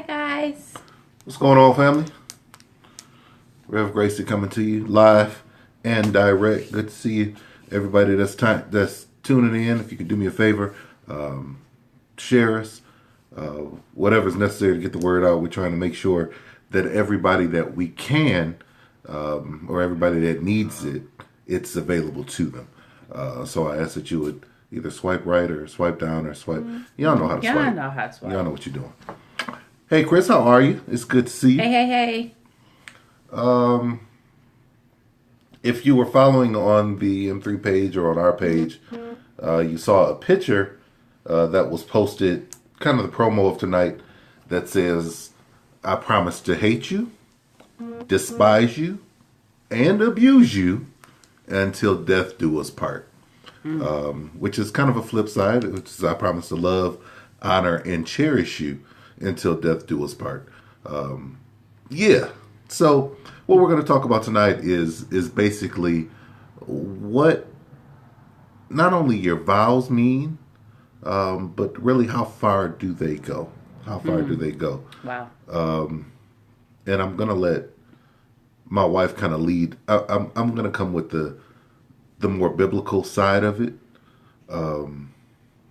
guys. What's going on, family? Rev Gracie coming to you live and direct. Good to see you, everybody that's tuning in. If you could do me a favor, share us, whatever's necessary to get the word out. We're trying to make sure that everybody that we can, or everybody that needs it, it's available to them. So I ask that you would either swipe right or swipe down or swipe. Y'all know how to swipe. Y'all know how to swipe. Y'all know what you're doing. Hey, Chris, how are you? It's good to see you. Hey. If you were following on the M3 page or on our page, you saw a picture that was posted, kind of the promo of tonight, that says, "I promise to hate you, despise you, and abuse you until death do us part." Which is kind of a flip side, which is, "I promise to love, honor, and cherish you until death do us part." Yeah. So what we're going to talk about tonight is basically what not only your vows mean, but really how far do they go? How far do they go? Wow. And I'm going to let my wife kind of lead. I'm going to come with the more biblical side of it,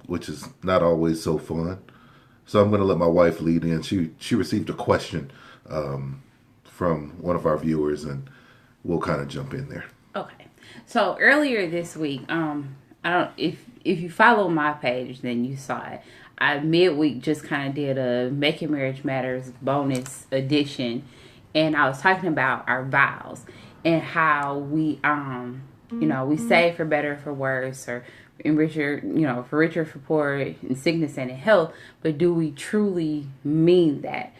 which is not always so fun. So I'm going to let my wife lead in. She received a question from one of our viewers, and we'll kind of jump in there. Okay. So earlier this week, I don't if you follow my page, then you saw it. I midweek just kind of did a Making Marriage Matters bonus edition, and I was talking about our vows and how we we say for better or for worse, or in richer, for richer, for poor, in sickness and in health, but do we truly mean that?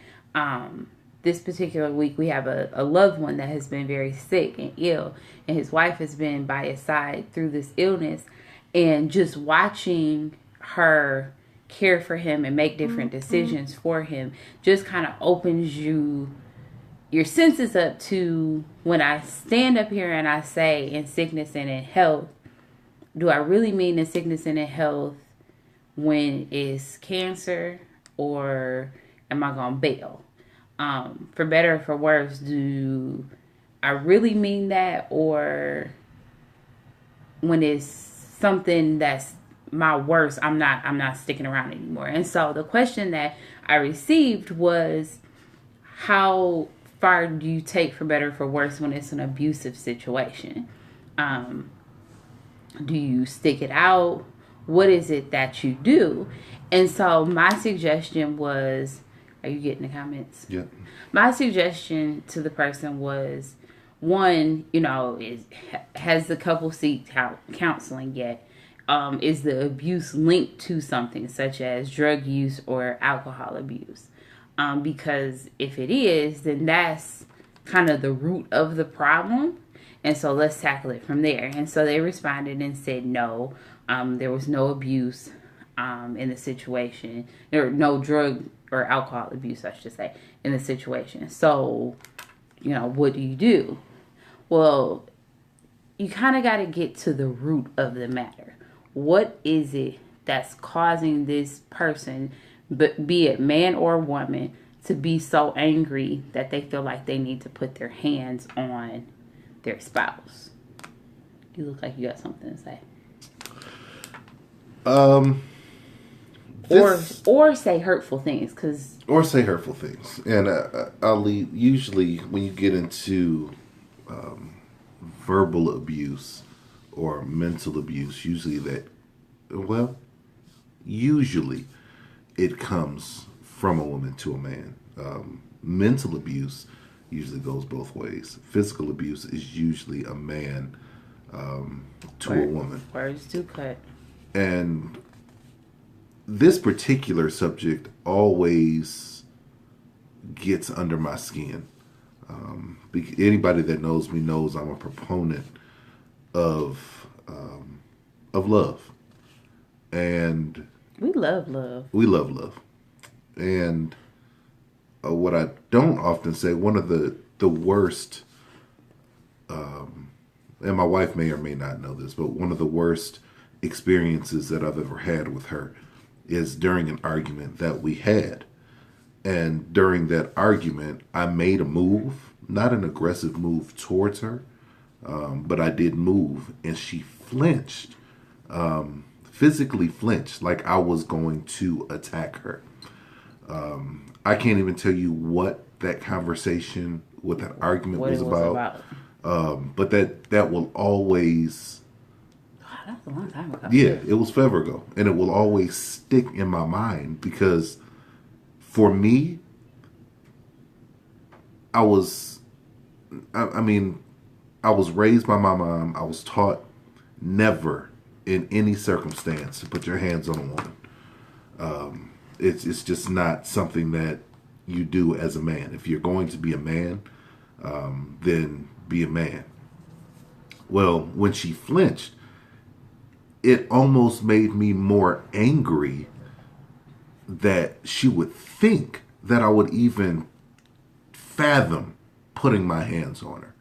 This particular week, we have a loved one that has been very sick and ill, and his wife has been by his side through this illness, and just watching her care for him and make different decisions for him just kind of opens your senses up to, when I stand up here and I say in sickness and in health, do I really mean in sickness and in health when it's cancer, or am I going to bail? For better or for worse, do I really mean that, or when it's something that's my worst, I'm not sticking around anymore? And so the question that I received was, how far do you take for better or for worse when it's an abusive situation? Do you stick it out? What is it that you do? And so my suggestion was, are you getting the comments? Yeah. My suggestion to the person was, one, has the couple seek counseling yet? Is the abuse linked to something such as drug use or alcohol abuse? Because if it is, then that's kind of the root of the problem. And so let's tackle it from there. And so they responded and said, no, there was no abuse in the situation. There were no drug or alcohol abuse, I should say, in the situation. So, what do you do? Well, you kind of got to get to the root of the matter. What is it that's causing this person, be it man or woman, to be so angry that they feel like they need to put their hands on their spouse? You look like you got something to say. Or say hurtful things, and I'll leave. Usually, when you get into verbal abuse or mental abuse, usually it comes from a woman to a man. Mental abuse usually goes both ways. Physical abuse is usually a man to a woman. Words do cut. And this particular subject always gets under my skin. Anybody that knows me knows I'm a proponent of love, and we love love. We love love, and what I don't often say, one of the worst, and my wife may or may not know this, but one of the worst experiences that I've ever had with her is during an argument that we had. And during that argument, I made a move, not an aggressive move towards her, but I did move, and she flinched, physically flinched, like I was going to attack her. I can't even tell you what that conversation, what that argument was about. But that will always. God, that was a long time ago. Yeah, it was forever ago, and it will always stick in my mind because, for me, I was raised by my mom. I was taught never, in any circumstance, to put your hands on a woman. It's just not something that you do as a man. If you're going to be a man, then be a man. Well, when she flinched, it almost made me more angry that she would think that I would even fathom putting my hands on her.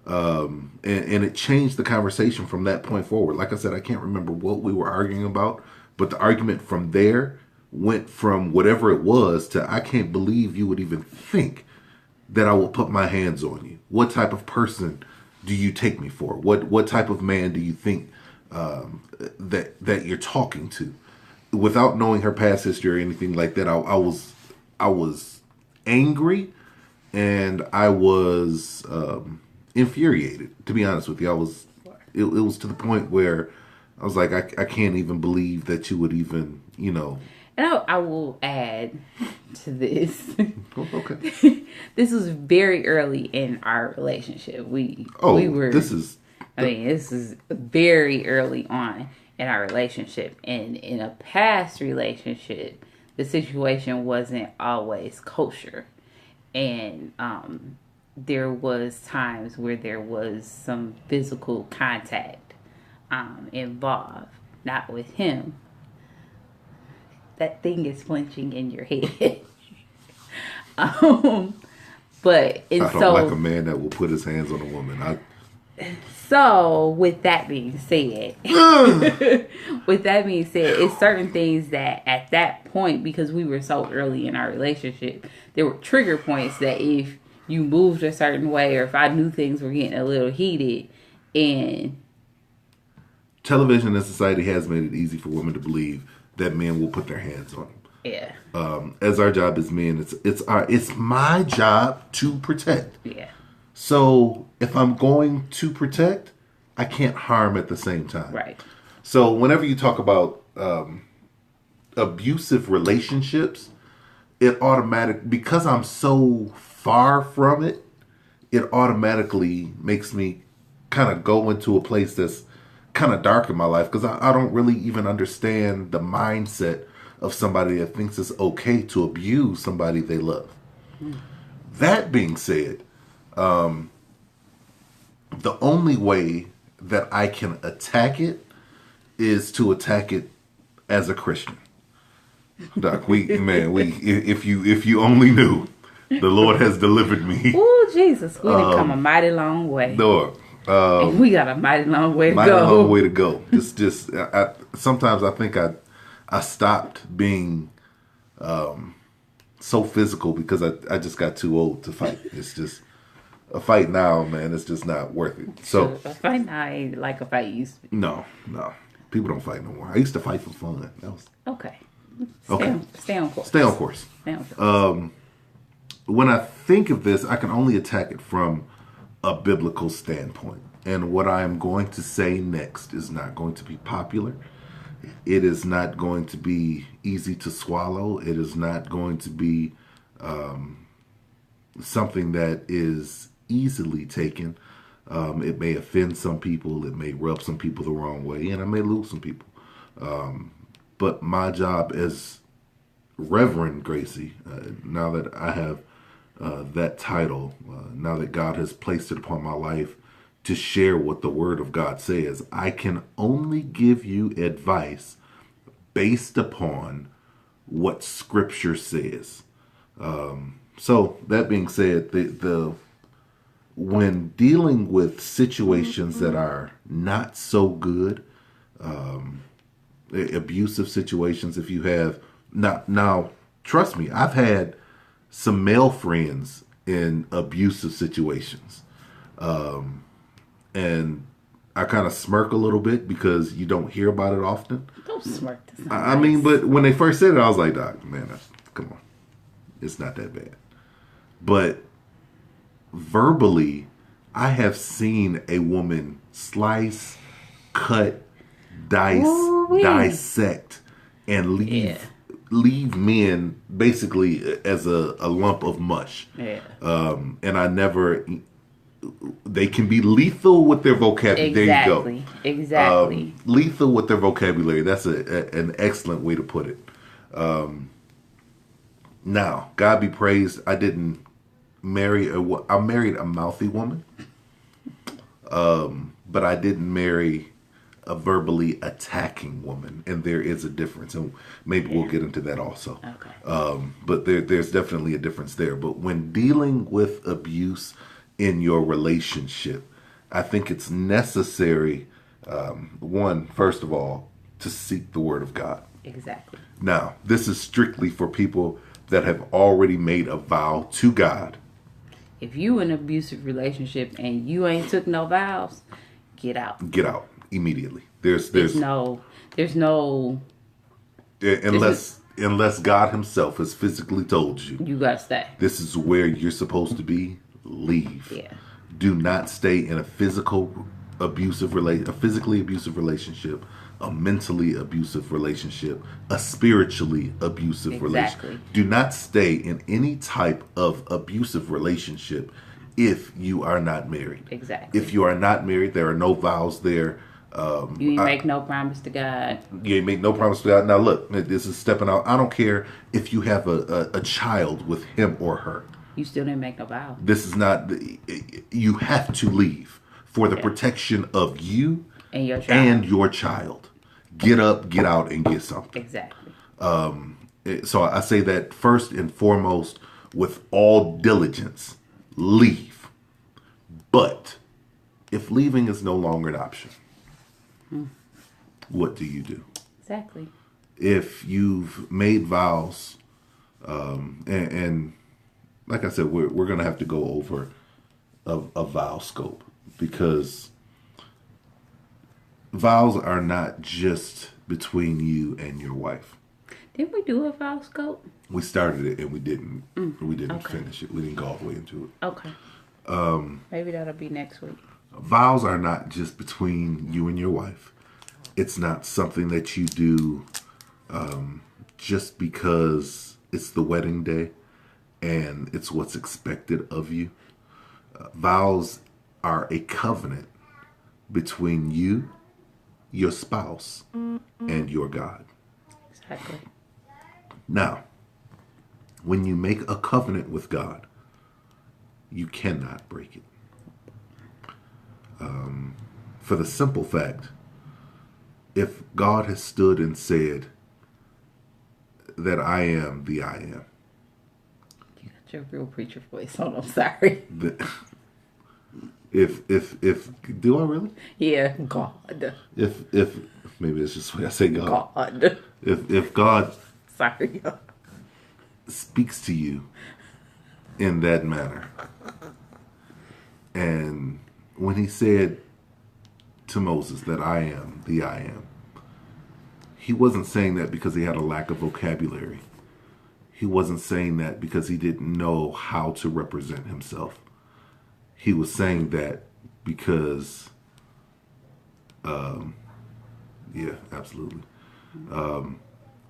And it changed the conversation from that point forward. Like I said, I can't remember what we were arguing about, but the argument from there went from whatever it was to, I can't believe you would even think that I will put my hands on you. What type of person do you take me for? What type of man do you think that you're talking to? Without knowing her past history or anything like that, I was angry, and I was infuriated. To be honest with you, it was to the point where I was like, I can't even believe that you would even, And I will add to this. Okay. This was very early in our relationship. We were. This is very early on in our relationship, and in a past relationship, the situation wasn't always kosher, and there was times where there was some physical contact involved, not with him. That thing is flinching in your head. But and I don't like a man that will put his hands on a woman. So with that being said, it's certain things that at that point, because we were so early in our relationship, there were trigger points that if you moved a certain way, or if I knew things were getting a little heated, and television and society has made it easy for women to believe that men will put their hands on them. Yeah. As our job as men, it's my job to protect. Yeah. So if I'm going to protect, I can't harm at the same time. Right. So whenever you talk about abusive relationships, because I'm so far from it, it automatically makes me kind of go into a place that's kind of dark in my life, because I don't really even understand the mindset of somebody that thinks it's okay to abuse somebody they love. That being said, the only way that I can attack it is to attack it as a Christian. Doc, if you only knew, the Lord has delivered me. Oh, Jesus, we done come a mighty long way. Lord, and we got a mighty long way to go. Mighty long way to go. Sometimes I think I stopped being so physical because I just got too old to fight. It's just a fight now, man. It's just not worth it. So a fight now ain't like a fight used to be. No. People don't fight no more. I used to fight for fun. Okay. Stay on course. When I think of this, I can only attack it from a biblical standpoint. And what I am going to say next is not going to be popular. It is not going to be easy to swallow. It is not going to be something that is easily taken. It may offend some people. It may rub some people the wrong way. And I may lose some people. But my job as Reverend Gracie, now that I have that title, now that God has placed it upon my life to share what the Word of God says, I can only give you advice based upon what Scripture says. So that being said, when dealing with situations that are not so good, abusive situations, if you have now trust me, I've had some male friends in abusive situations. And I kind of smirk a little bit because you don't hear about it often. Don't smirk. I mean, but when they first said it, I was like, Doc, man, come on. It's not that bad. But verbally, I have seen a woman slice, cut, dice, Ooh-wee. dissect, and leave men basically as a lump of mush. Yeah. And I never. They can be lethal with their vocabulary. Exactly. There you go. Exactly. Lethal with their vocabulary. That's an excellent way to put it. Now, God be praised, I didn't marry I married a mouthy woman. But I didn't marry a verbally attacking woman, and there is a difference, and maybe we'll get into that also. Okay. But there's definitely a difference there. But when dealing with abuse in your relationship, I think it's necessary, first of all, to seek the word of God. Exactly. Now, this is strictly for people that have already made a vow to God. If you in an abusive relationship and you ain't took no vows, get out. Get out immediately. There's no unless God himself has physically told you, you gotta stay. This is where you're supposed to be. Leave. Yeah. Do not stay in a physically abusive relationship, a mentally abusive relationship, a spiritually abusive relationship. Do not stay in any type of abusive relationship if you are not married. Exactly. If you are not married, there are no vows there. You ain't make no promise to God. You ain't make no promise to God. Now look, this is stepping out. I don't care if you have a child with him or her. You still didn't make no vow. This is not. You have to leave for the protection of you and your child. Get up, get out, and get something. Exactly. So I say that first and foremost, with all diligence, leave. But if leaving is no longer an option, what do you do? Exactly. If you've made vows, and like I said, we're going to have to go over a vow scope, because vows are not just between you and your wife. Didn't we do a vow scope? We started it and we didn't finish it. We didn't go all the way into it. Okay. Maybe that'll be next week. Vows are not just between you and your wife. It's not something that you do just because it's the wedding day and it's what's expected of you. Vows are a covenant between you, your spouse, and your God. Exactly. Now, when you make a covenant with God, you cannot break it. For the simple fact, if God has stood and said that I am the I am. You got your real preacher voice on, I'm sorry. If do I really? Yeah, God. If maybe it's just the way I say God. God. If God Sorry. speaks to you in that manner, and when he said to Moses that I am the I am, he wasn't saying that because he had a lack of vocabulary. He wasn't saying that because he didn't know how to represent himself. He was saying that because, yeah, absolutely.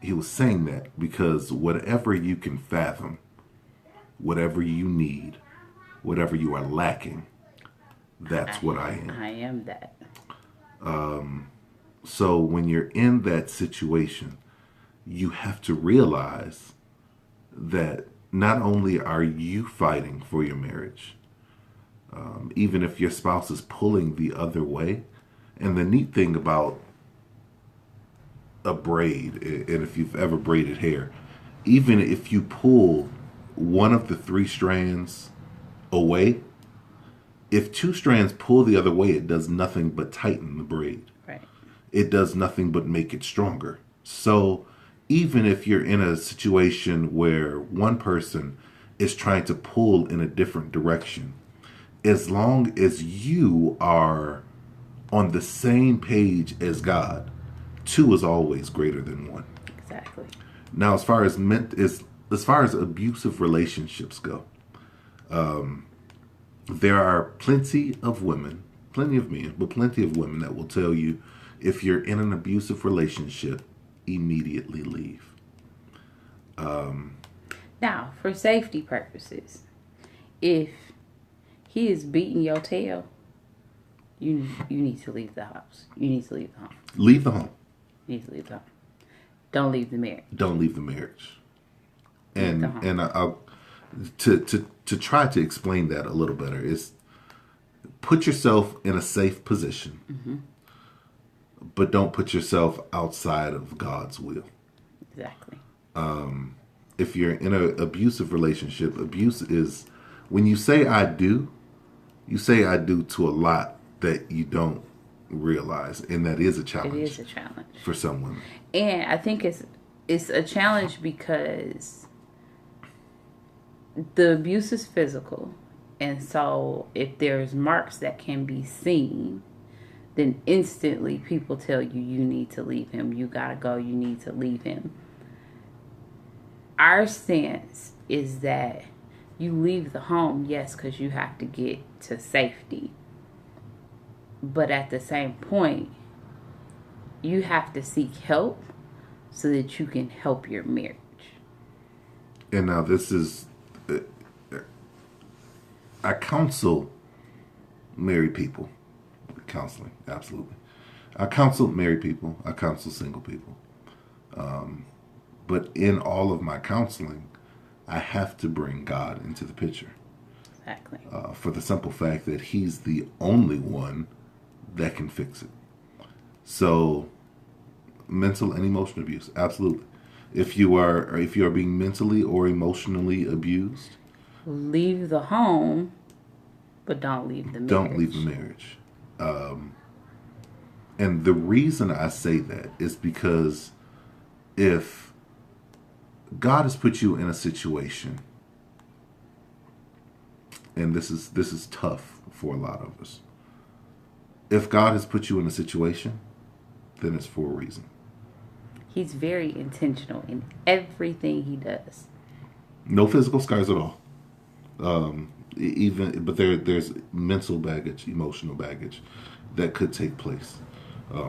He was saying that because whatever you can fathom, whatever you need, whatever you are lacking, that's what I am. I am that. So when you're in that situation, you have to realize that not only are you fighting for your marriage, even if your spouse is pulling the other way. And the neat thing about a braid, and if you've ever braided hair, even if you pull one of the three strands away, if two strands pull the other way, it does nothing but tighten the braid. Right. It does nothing but make it stronger. So even if you're in a situation where one person is trying to pull in a different direction. As long as you are on the same page as God, two is always greater than one. Exactly. Now, as far as abusive relationships go, there are plenty of women, plenty of men, but plenty of women that will tell you if you're in an abusive relationship, immediately leave. Now, for safety purposes, if he is beating your tail, you need to leave the house. You need to leave the home. Leave the home. You need to leave the home. Don't leave the marriage. Don't leave the marriage. Leave the And I'll to try to explain that a little better is put yourself in a safe position, but don't put yourself outside of God's will. Exactly. If you're in an abusive relationship, abuse is when you say you say I do to a lot that you don't realize, and that is a challenge. It is a challenge for some women. And I think it's a challenge because the abuse is physical, and so if there's marks that can be seen, then instantly people tell you need to leave him. You gotta go. You need to leave him. Our stance is that you leave the home, yes, because you have to get to safety. But at the same point, you have to seek help so that you can help your marriage. And now this is, I counsel married people. Counseling, absolutely. I counsel married people. I counsel single people. But in all of my counseling, I have to bring God into the picture. Exactly. For the simple fact that He's the only one that can fix it. So, mental and emotional abuse, absolutely. If you are being mentally or emotionally abused, leave the home, but don't leave the marriage. Don't leave the marriage. And the reason I say that is because if God has put you in a situation, and this is tough for a lot of us. If God has put you in a situation, then it's for a reason. He's very intentional in everything he does. No physical scars at all. But there's mental baggage, emotional baggage that could take place,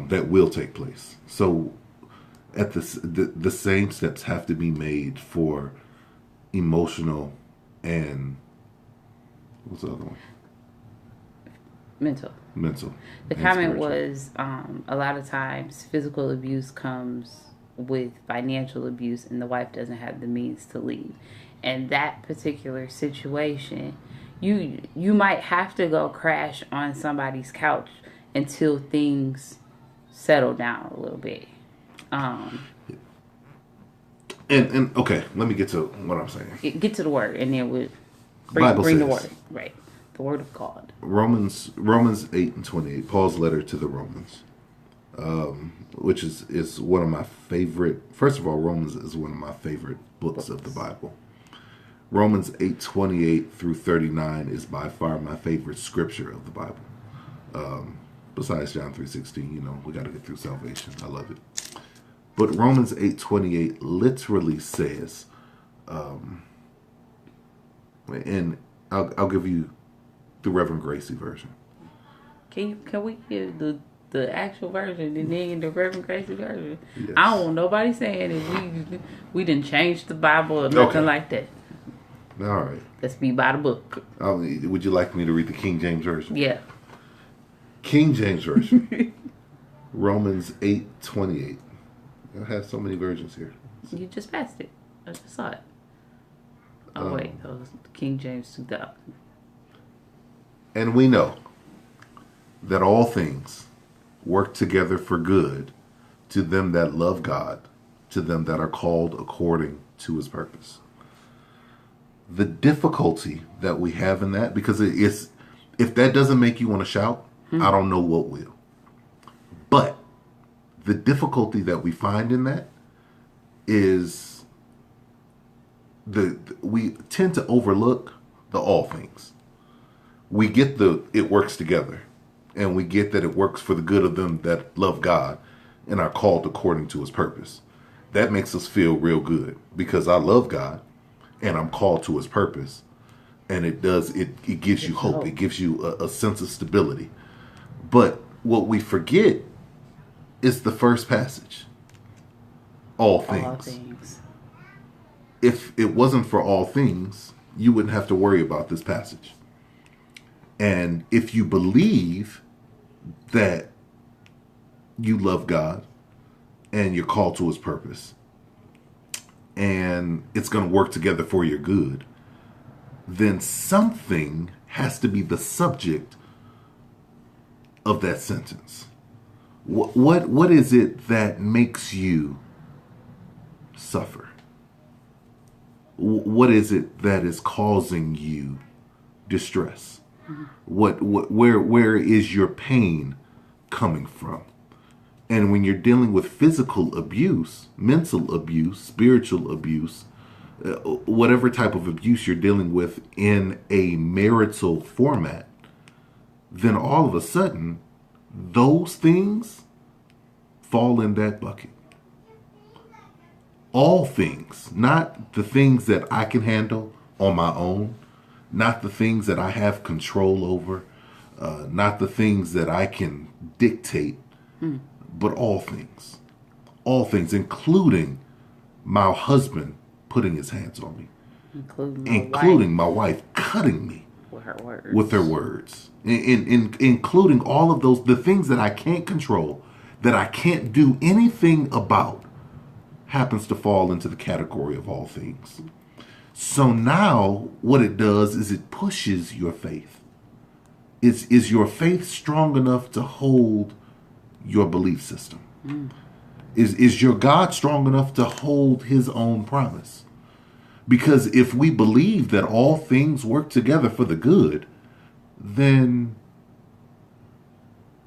that will take place. So, at the same steps have to be made for emotional and what's the other one? Mental. The comment was a lot of times physical abuse comes with financial abuse, and the wife doesn't have the means to leave. And that particular situation, you might have to go crash on somebody's couch until things settle down a little bit. And okay, let me get to what I'm saying. Get to the word, and then we'll Bible bring the says, word. Right. The word of God. Romans 8:28, Paul's letter to the Romans, which is one of my favorite. First of all, Romans is one of my favorite books of the Bible. Romans 8:28 through 39 is by far my favorite scripture of the Bible. Besides John 3:16, we got to get through salvation. I love it. But Romans 8:28 literally says, and I'll give you the Reverend Gracie version. Can we give the actual version and then the Reverend Gracie version? Yes. I don't want nobody saying that we didn't change the Bible or nothing like that. All right. Let's be by the book. Would you like me to read the King James version? Yeah. King James version. Romans 8:28. I have so many versions here. You just passed it. I just saw it. Oh wait, that was King James 2000. And we know that all things work together for good to them that love God, to them that are called according to His purpose. The difficulty that we have in that, because if that doesn't make you want to shout, I don't know what will. But the difficulty that we find in that is we tend to overlook the all things. We get it works together, and we get that it works for the good of them that love God and are called according to his purpose. That makes us feel real good because I love God and I'm called to his purpose. And it gives you hope. It gives you a sense of stability. But what we forget is the first passage. All things. All things. If it wasn't for all things, you wouldn't have to worry about this passage. And if you believe that you love God and you're called to his purpose and it's going to work together for your good, then something has to be the subject of that sentence. What is it that makes you suffer? What is it that is causing you distress? Where is your pain coming from? And when you're dealing with physical abuse, mental abuse, spiritual abuse, whatever type of abuse you're dealing with in a marital format, then all of a sudden, those things fall in that bucket. All things, not the things that I can handle on my own, not the things that I have control over, not the things that I can dictate, but all things, including my husband putting his hands on me, including my wife cutting me with her words, including all of those, the things that I can't control, that I can't do anything about, happens to fall into the category of all things. So now what it does is it pushes your faith. Is your faith strong enough to hold your belief system? Is your God strong enough to hold his own promise? Because if we believe that all things work together for the good, then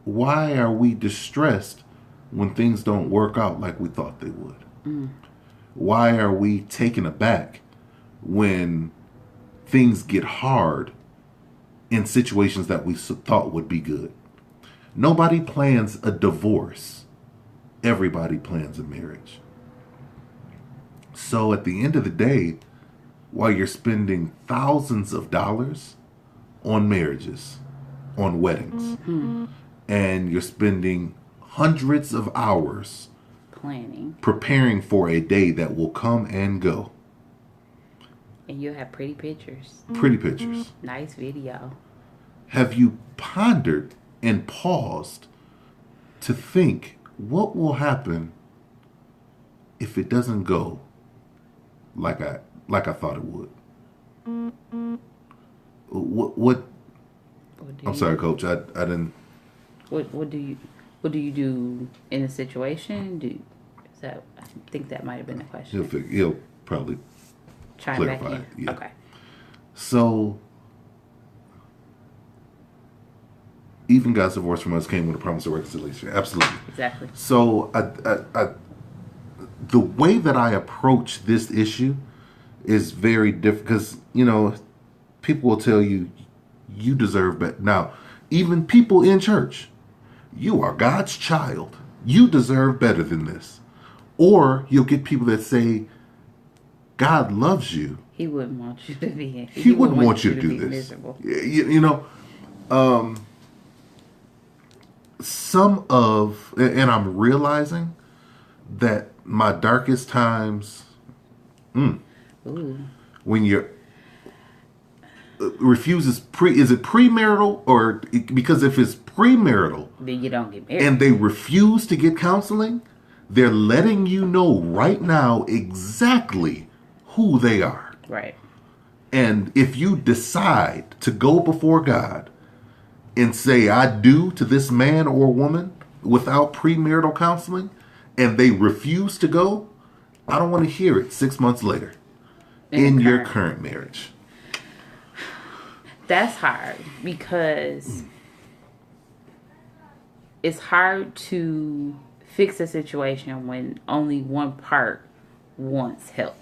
why are we distressed when things don't work out like we thought they would? Why are we taken aback when things get hard in situations that we thought would be good? Nobody plans a divorce. Everybody plans a marriage. So at the end of the day, while you're spending thousands of dollars on marriages, on weddings, and you're spending hundreds of hours preparing for a day that will come and go. And you'll have pretty pictures. Nice video. Have you pondered and paused to think what will happen if it doesn't go like I thought it would? What I'm sorry, Coach. I didn't. What do you do in a situation? I think that might have been the question. He'll probably chime clarify. back in. Yeah. Okay. So, even God's divorce from us came with a promise of reconciliation. Absolutely. Exactly. So, the way that I approach this issue is very different because, people will tell you, you deserve better. Now, even people in church, you are God's child. You deserve better than this. Or you'll get people that say, God loves you. He wouldn't want you to be. He wouldn't want you to do this. Miserable. And I'm realizing that my darkest times, when you're refuses is it premarital or because if it's premarital, then you don't get married, and they refuse to get counseling, they're letting you know right now exactly who they are. Right. And if you decide to go before God and say, I do to this man or woman without premarital counseling, and they refuse to go, I don't want to hear it 6 months later in your current marriage. That's hard because it's hard to fix a situation when only one part wants help.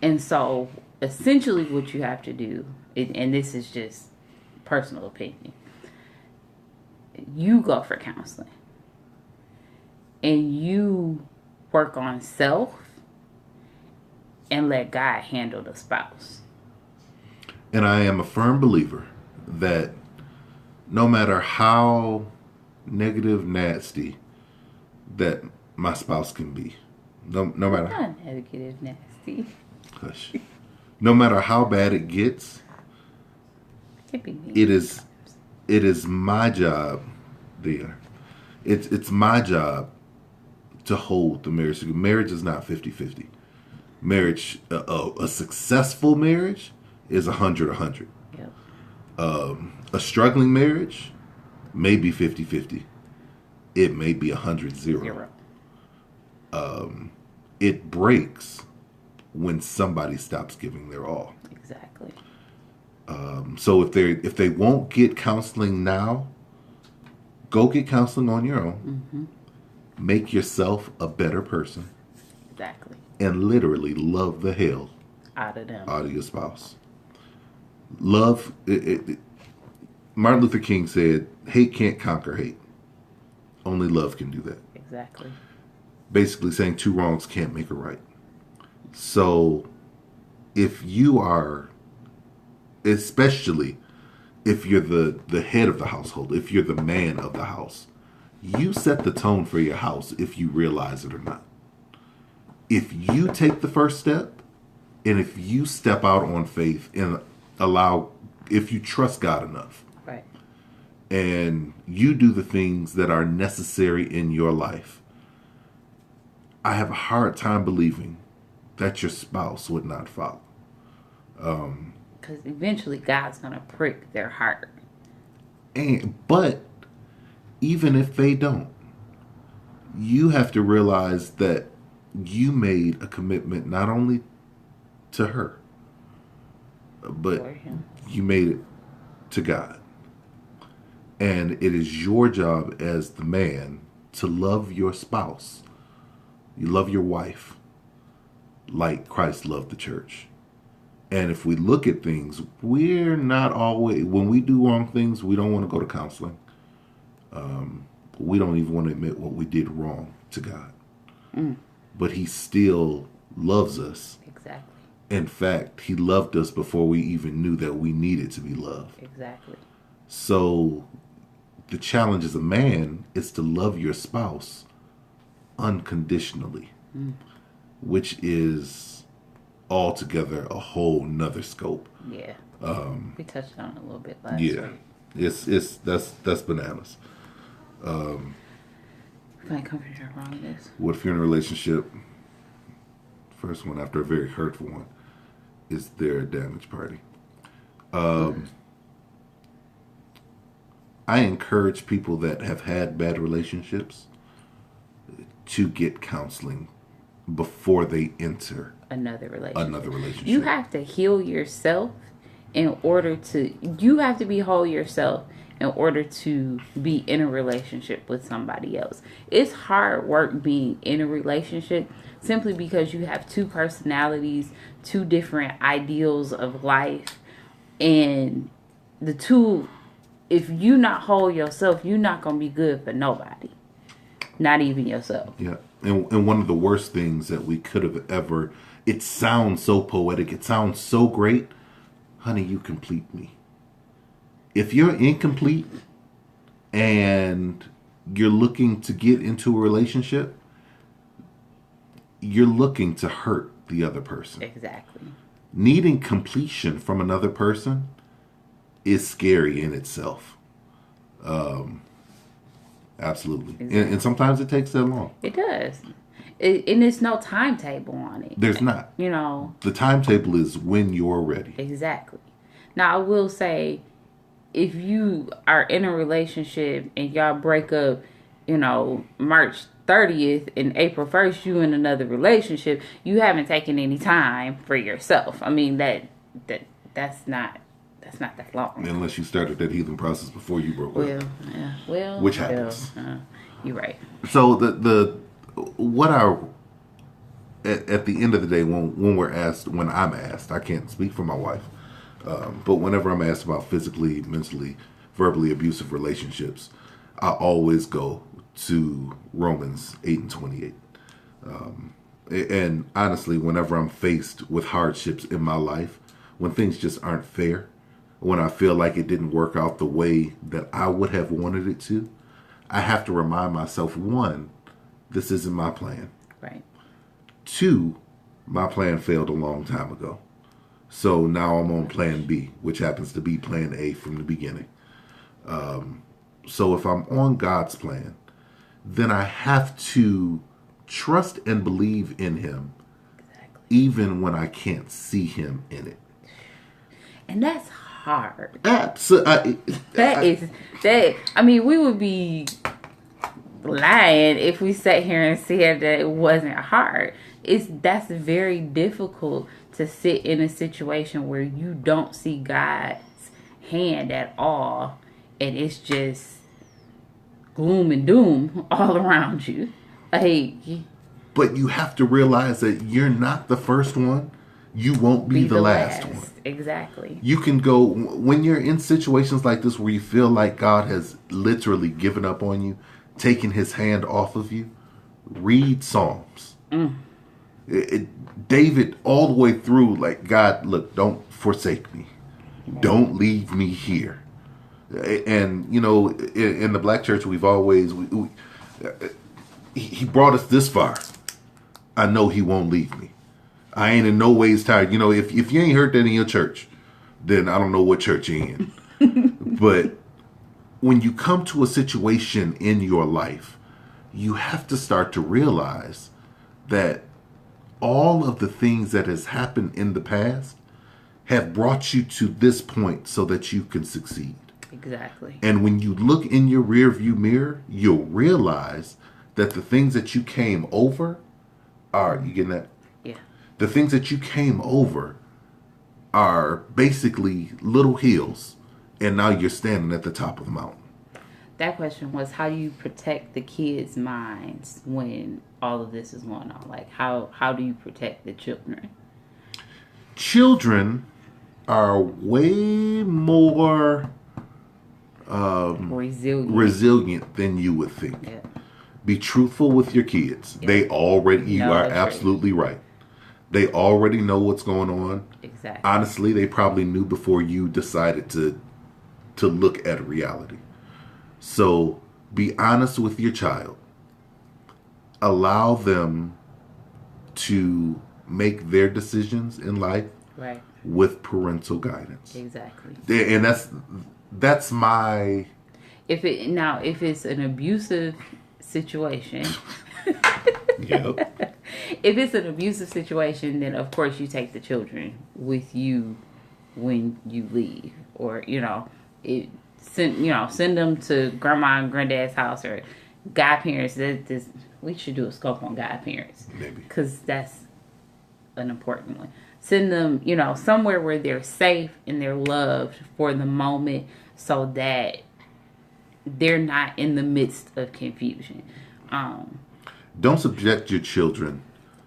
And so, essentially, what you have to do, and this is just personal opinion, you go for counseling and you work on self and let God handle the spouse. And I am a firm believer that no matter how negative, nasty that my spouse can be, no matter Not negative, nasty. hush, no matter how bad it gets, It be mean. it is my job there. It's my job to hold the marriage. Marriage is not 50-50. Marriage, a successful marriage is 100-100. Yep. A struggling marriage may be 50-50. It may be 100-0. It breaks when somebody stops giving their all. Exactly. So if they won't get counseling now, go get counseling on your own. Mm-hmm. Make yourself a better person. Exactly. And literally love the hell Out of them. out of your spouse. Love. Martin Luther King said, "Hate can't conquer hate. Only love can do that." Exactly. Basically saying two wrongs can't make a right. So if you are, especially if you're the head of the household, if you're the man of the house, you set the tone for your house if you realize it or not. If you take the first step, and if you step out on faith and if you trust God enough, Right. and you do the things that are necessary in your life, I have a hard time believing that your spouse would not follow. Because eventually God's going to prick their heart. But even if they don't, you have to realize that you made a commitment not only to her, but For him. you made it to God. And it is your job as the man to love your spouse. You love your wife like Christ loved the church. And if we look at things, we're not always, when we do wrong things, we don't want to go to counseling. We don't even want to admit what we did wrong to God. But he still loves us. Exactly. In fact, he loved us before we even knew that we needed to be loved. Exactly. So the challenge as a man is to love your spouse unconditionally, which is altogether a whole nother scope. Yeah. We touched on it a little bit last Yeah, week. that's bananas. Find comfort in her wrongness. What if you're in a relationship? First one after a very hurtful one is their damage party. I encourage people that have had bad relationships to get counseling before they enter Another relationship. another relationship. You have to heal yourself in order to. You have to be whole yourself in order to be in a relationship with somebody else. It's hard work being in a relationship simply because you have two personalities, two different ideals of life, and the two. If you not whole yourself, you're not gonna be good for nobody, not even yourself. Yeah, and one of the worst things that we could have ever. It sounds so poetic. It sounds so great, honey. You complete me. If you're incomplete and you're looking to get into a relationship, you're looking to hurt the other person. Exactly. Needing completion from another person is scary in itself. Absolutely. Exactly. And sometimes it takes that long. It does. And there's no timetable on it. There's not. You know. The timetable is when you're ready. Exactly. Now, I will say, if you are in a relationship and y'all break up, March 30th and April 1st, you in another relationship, you haven't taken any time for yourself. I mean, that's not that long. Unless you started that healing process before you broke up. Well, Which happens. You're right. So what at the end of the day, when I'm asked, I can't speak for my wife, but whenever I'm asked about physically, mentally, verbally abusive relationships, I always go to Romans 8:28. And honestly, whenever I'm faced with hardships in my life, when things just aren't fair, when I feel like it didn't work out the way that I would have wanted it to, I have to remind myself, one, this isn't my plan. Right. Two, my plan failed a long time ago. So now I'm on plan B, which happens to be plan A from the beginning. So if I'm on God's plan, then I have to trust and believe in him, Exactly. even when I can't see him in it. And that's hard. Absolutely. That. I mean, we would be lying if we sat here and said that it wasn't hard. That's very difficult to sit in a situation where you don't see God's hand at all, and it's just gloom and doom all around you. Like, but you have to realize that you're not the first one. You won't be the last one. Exactly. You can go, when you're in situations like this where you feel like God has literally given up on you, taken his hand off of you, read Psalms. David, all the way through, like, God, look, don't forsake me. Don't leave me here. And, you know, in the black church, we've always, he brought us this far. I know he won't leave me. I ain't in no ways tired. You know, if you ain't heard that in your church, then I don't know what church you're in. But when you come to a situation in your life, you have to start to realize that all of the things that has happened in the past have brought you to this point so that you can succeed. Exactly. And when you look in your rearview mirror, you'll realize that the things that you came over are, you getting that? Yeah. The things that you came over are basically little hills, and now you're standing at the top of the mountain. That question was, how do you protect the kids' minds when all of this is going on? Like, how do you protect the children? Children are way more resilient than you would think. Yeah. Be truthful with your kids. Yeah. You are absolutely right. They already know what's going on. Exactly. Honestly, they probably knew before you decided to look at reality. So be honest with your child. Allow them to make their decisions in life, right, with parental guidance. Exactly. And that's my... If it's an abusive situation... Yep. If it's an abusive situation, then of course you take the children with you when you leave, or send them to grandma and granddad's house, or godparents. We should do a scope on godparents, maybe, because that's an important one. Send them, somewhere where they're safe and they're loved for the moment, so that they're not in the midst of confusion. Don't subject your children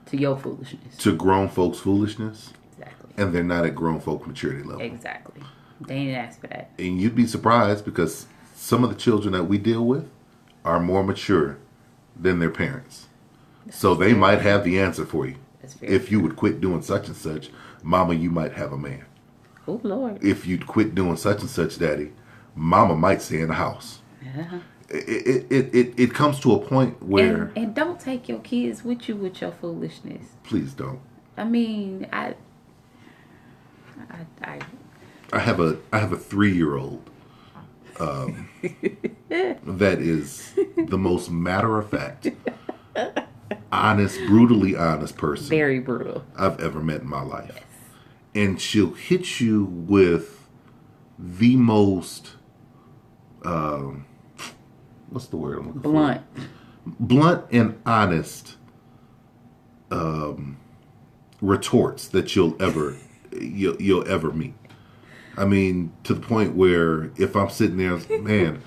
to your foolishness. To grown folks' foolishness. Exactly. And they're not at grown folk maturity level. Exactly. They didn't ask for that. And you'd be surprised, because some of the children that we deal with are more mature than their parents. So they might have the answer for you. If you would quit doing such and such, mama, you might have a man. Oh, Lord. If you'd quit doing such and such, daddy, mama might stay in the house. Yeah. It comes to a point where... And don't take your kids with you with your foolishness. Please don't. I mean, I have a 3-year-old that is the most matter-of-fact, honest, brutally honest person. Very brutal. I've ever met in my life. Yes. And she'll hit you with the most... what's the word I'm looking for? Blunt and honest retorts that you'll ever meet. I mean, to the point where if I'm sitting there, man,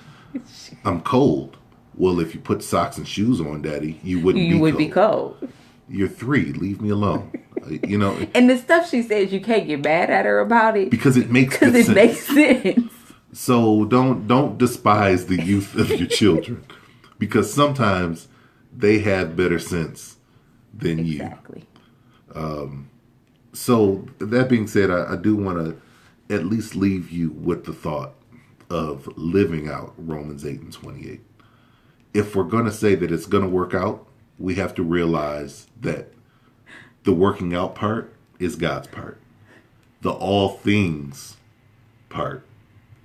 I'm cold. Well, if you put socks and shoes on, daddy, you wouldn't be cold. You're 3. Leave me alone. You know, And the stuff she says, you can't get mad at her about it because it makes because good it makes sense. So don't despise the youth of your children, because sometimes they have better sense than Exactly. you. So that being said, I do want to at least leave you with the thought of living out Romans 8 and 28. If we're going to say that it's going to work out, we have to realize that the working out part is God's part. The all things part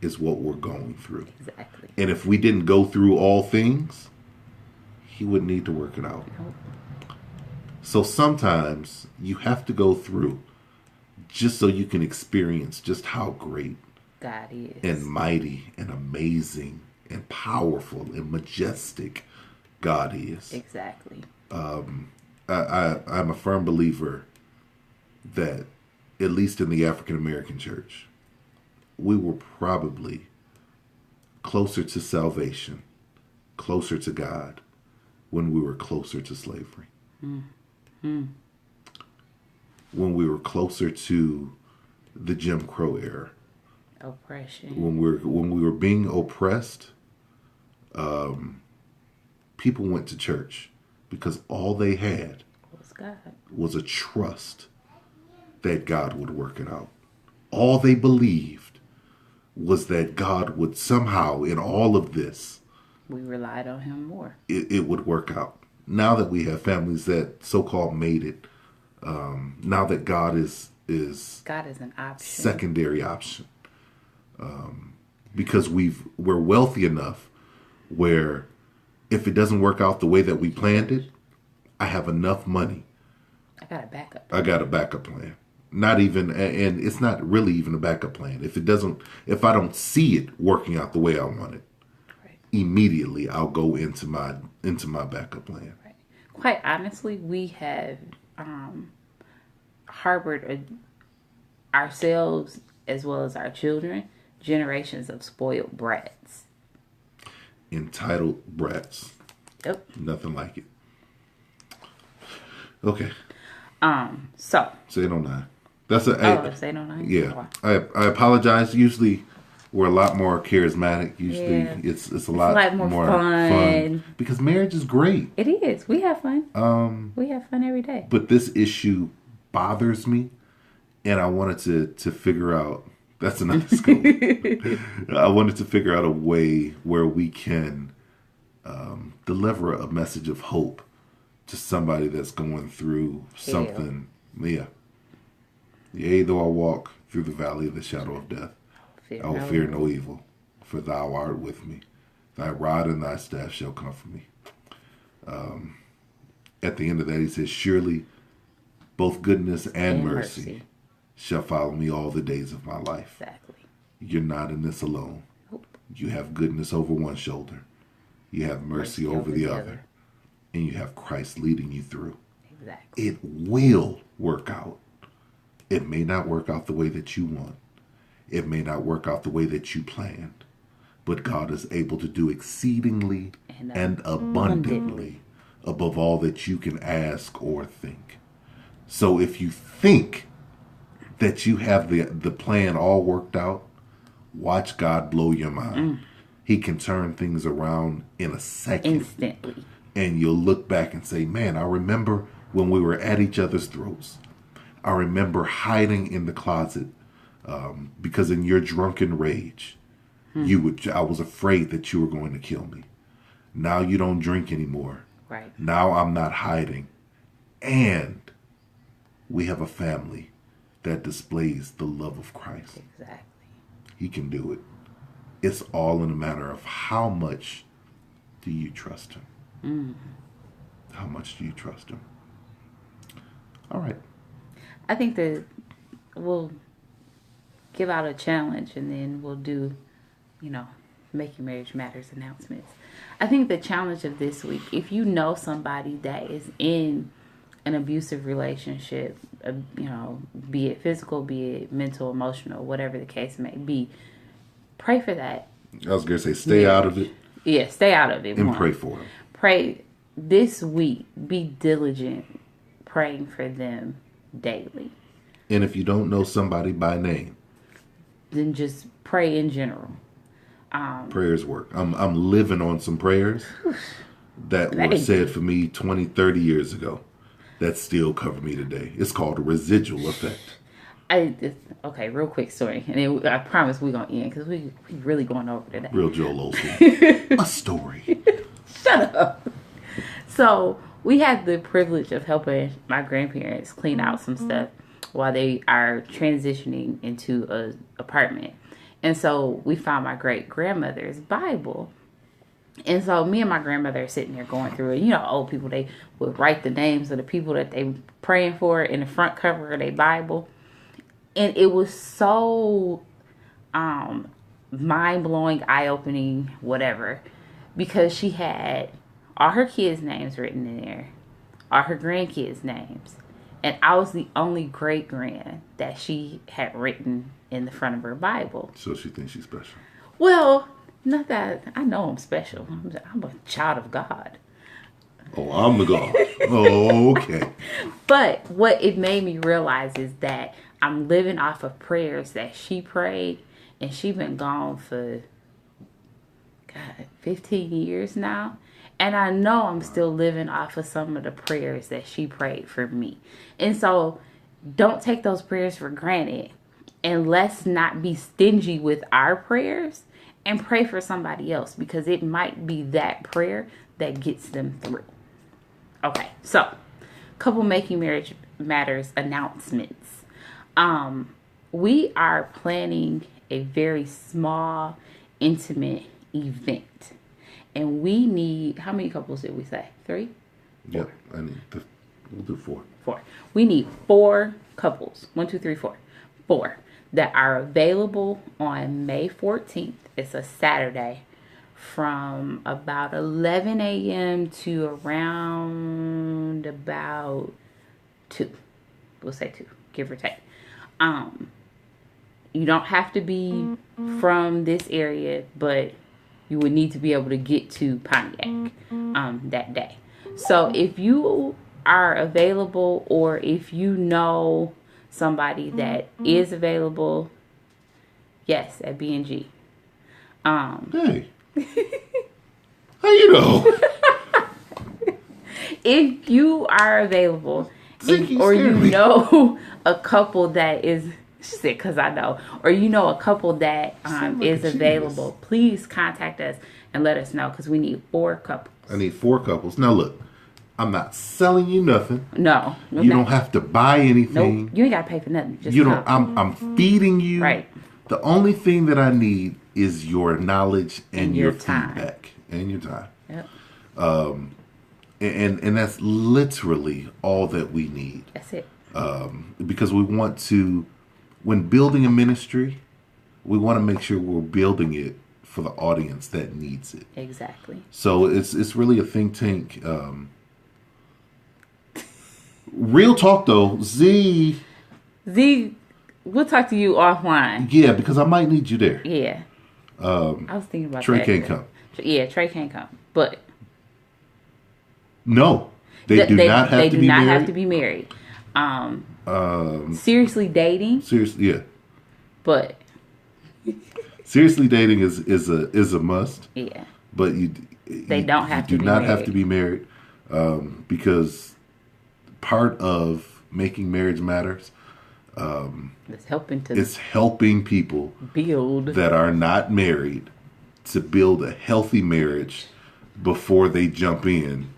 is what we're going through. Exactly. And if we didn't go through all things, he wouldn't need to work it out. Nope. So sometimes you have to go through just so you can experience just how great God is. and mighty and amazing and powerful and majestic God is. Exactly. I'm a firm believer that, at least in the African American church, we were probably closer to salvation, closer to God, when we were closer to slavery. Mm-hmm. When we were closer to the Jim Crow era. Oppression. When we were being oppressed, people went to church because all they had Was God. was a trust that God would work it out. All they believed was that God would somehow, in all of this, We relied on him more. it would work out. Now that we have families that so-called made it, now that God is God is an option. secondary option, because we're wealthy enough where if it doesn't work out the way that we planned it, I have enough money. I got a backup. I got a backup plan. Not even, and it's not really even a backup plan. If I don't see it working out the way I want it, Right. immediately I'll go into my backup plan. Right. Quite honestly, we have harbored ourselves as well as our children generations of spoiled brats. Entitled brats. Yep. Nothing like it. Okay. So. Say it on 9. That's Say no nine. Yeah. I apologize. Usually we're a lot more charismatic. Usually Yeah. it's a lot more fun. Because marriage is great. It is. We have fun. We have fun every day. But this issue bothers me, and I wanted to figure out. That's another scope. I wanted to figure out a way where we can deliver a message of hope to somebody that's going through something. Yeah. Yea, though I walk through the valley of the shadow of death, I will fear no evil, for thou art with me. Thy rod and thy staff shall comfort me. At the end of that, he says, surely both goodness and mercy shall follow me all the days of my life. Exactly. You're not in this alone. Nope. You have goodness over one shoulder. You have mercy over the other. And you have Christ leading you through. Exactly. It will work out. It may not work out the way that you want. It may not work out the way that you planned. But God is able to do exceedingly and abundantly above all that you can ask or think. So if you think that you have the plan all worked out, watch God blow your mind. He can turn things around in a second. Instantly. And you'll look back and say, man, I remember when we were at each other's throats. I remember hiding in the closet because in your drunken rage, I was afraid that you were going to kill me. Now you don't drink anymore. Right. Now I'm not hiding. And we have a family that displays the love of Christ. Exactly. He can do it. It's all in a matter of how much do you trust him? How much do you trust him? All right. I think that we'll give out a challenge and then we'll do, Making Marriage Matters announcements. I think the challenge of this week, if you know somebody that is in an abusive relationship, be it physical, be it mental, emotional, whatever the case may be, pray for that. I was going to say, stay out of it. Yeah, stay out of it. And pray for them. Pray this week. Be diligent praying for them daily. And if you don't know somebody by name, Then just pray in general. prayers work. I'm living on some prayers that were said for me 20, 30 years ago that still cover me today. It's called a residual effect. Okay, real quick story. And then I promise we're going to end because we really going over today. Real Joel Osteen. A story. Shut up. So we had the privilege of helping my grandparents clean out some stuff while they are transitioning into an apartment. And so we found my great grandmother's Bible. And so me and my grandmother are sitting there going through it. You know, old people, they would write the names of the people that they praying for in the front cover of their Bible. And it was so mind-blowing, eye-opening, whatever. Because she had all her kids' names written in there. All her grandkids' names. And I was the only great-grand that she had written in the front of her Bible. So she thinks she's special. Well, not that I know I'm special. I'm a child of God. Oh, I'm the God. Oh, okay. But what it made me realize is that I'm living off of prayers that she prayed. And she been gone for, 15 years now. And I know I'm still living off of some of the prayers that she prayed for me. And so don't take those prayers for granted. And let's not be stingy with our prayers and pray for somebody else, because it might be that prayer that gets them through. Okay, so couple Making Marriage Matters announcements. We are planning a very small, intimate event. And we need, how many couples did we say? 3? Yep. We'll do 4. 4. We need 4 couples. 1, 2, 3, 4. 4 that are available on May 14th. It's a Saturday from about 11 a.m. to around about 2. We'll say 2, give or take. You don't have to be from this area, but you would need to be able to get to Pontiac that day. So if you are available, or if you know somebody that is available, yes, at B&G. Hey. How you know? If you are available, Zinky or you scared me. know a couple that is, she said, because I know, or you know a couple that Sound like is a genius. available, please contact us and let us know, because we need 4 couples. I need 4 couples. Now look, I'm not selling you nothing. No, You don't have to buy anything. Nope, you ain't got to pay for nothing. Just You don't. come. I'm feeding you. Right. The only thing that I need is your knowledge and your time. feedback and your time. Yep. And that's literally all that we need. That's it. Because we want to, when building a ministry, we want to make sure we're building it for the audience that needs it. Exactly. So it's really a think tank. Real talk though, Z, we'll talk to you offline. yeah, because I might need you there. Yeah. I was thinking about Trey that. can't come. Yeah, Trey can't come. But No, they do not have they to do be not married. have to be married. Seriously dating, Seriously, yeah. but Seriously dating is a must. yeah. But They don't have to do be not married. have to be married, because part of making marriage matters. It's helping to It's helping people build. that are not married to build a healthy marriage before they jump in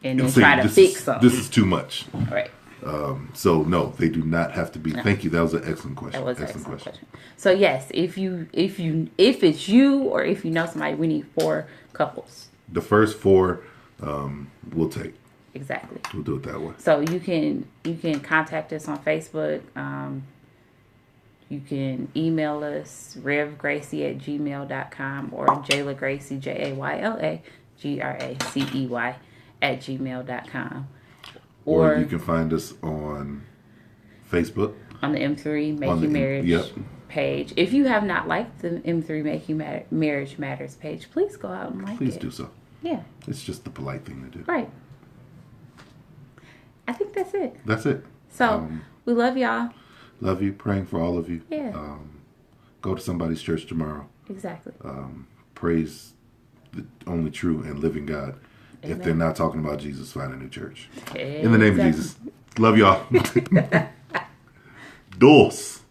And then say, try to this fix is, something. This is too much. Right. So no, they do not have to be. Thank you. That was an excellent question. That was an excellent question. So yes, if it's you or if you know somebody, we need 4 couples. The first 4, we'll take. Exactly. We'll do it that way. So you can contact us on Facebook. You can email us revgracie@gmail.com or Jayla Gracie JaylaGracey @gmail.com. Or you can find us on Facebook. On the M3 On Making the Marriage yep. page. If you have not liked the M3 Making Marriage Matters page, please go out and like Please it. do so. Yeah, It's just the polite thing to do. right. I think that's it. That's it. So we love y'all. Love you. Praying for all of you. Yeah. Go to somebody's church tomorrow. Exactly. Praise the only true and living God. Amen. If they're not talking about Jesus, find a new church. In the name of Jesus. Love y'all. Dos.